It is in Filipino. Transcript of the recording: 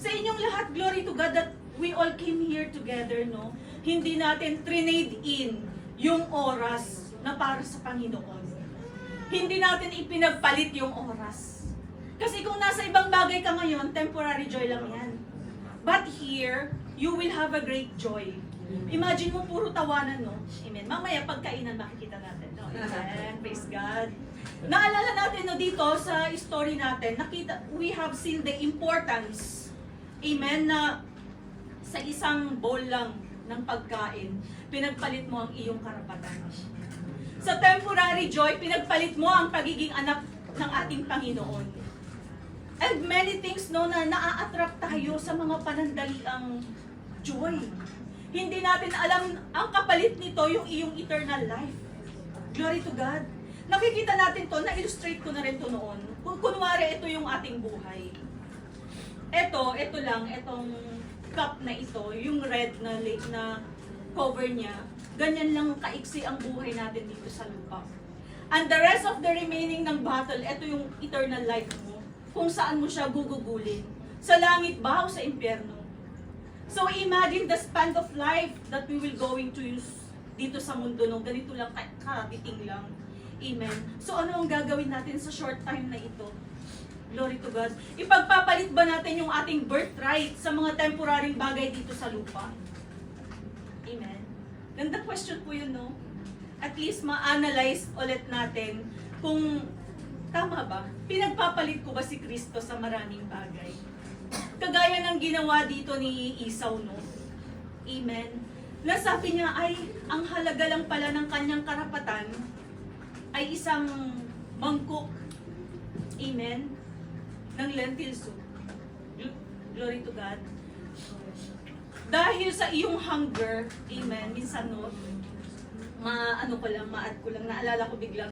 Sa inyong lahat, glory to God that we all came here together, no? Hindi natin trinade in yung oras na para sa Panginoon. Hindi natin ipinagpalit yung oras. Kasi kung nasa ibang bagay ka ngayon, temporary joy lang yan. But here, you will have a great joy. Imagine mo, puro tawanan, no? Amen. Mamaya pagkainan, makikita natin. No? Amen. Praise God. Naalala natin, no, dito sa story natin, we have seen the importance, amen, na sa isang bowl lang ng pagkain, pinagpalit mo ang iyong karapatan. Sa temporary joy, pinagpalit mo ang pagiging anak ng ating Panginoon. And many things, no, na naa-attract tayo sa mga panandaliang joy. Hindi natin alam, ang kapalit nito yung iyong eternal life. Glory to God. Nakikita natin to, na-illustrate ko na rin to noon. Kunwari, ito yung ating buhay. Ito lang, itong cup na ito, yung red na cover niya, ganyan lang kaiksi ang buhay natin dito sa lupa. And the rest of the remaining ng bottle, ito yung eternal life mo, kung saan mo siya gugugulin. Sa langit ba o sa impyerno? So imagine the span of life that we will going to use dito sa mundo, no? Ganito lang, karating lang. Amen. So ano ang gagawin natin sa short time na ito? Glory to God. Ipagpapalit ba natin yung ating birthright sa mga temporaryong bagay dito sa lupa? Amen. Ganda question po yun, no? At least ma-analyze ulit natin kung tama ba? Pinagpapalit ko ba si Kristo sa maraming bagay? Kagaya ng ginawa dito ni Esau, no? Amen. Nasabi niya ay ang halaga lang pala ng kanyang karapatan ay isang mangkok, amen, ng lentil soup. Glory to God. Dahil sa iyong hunger, amen, minsan, no, ma-add ko lang, naalala ko biglang,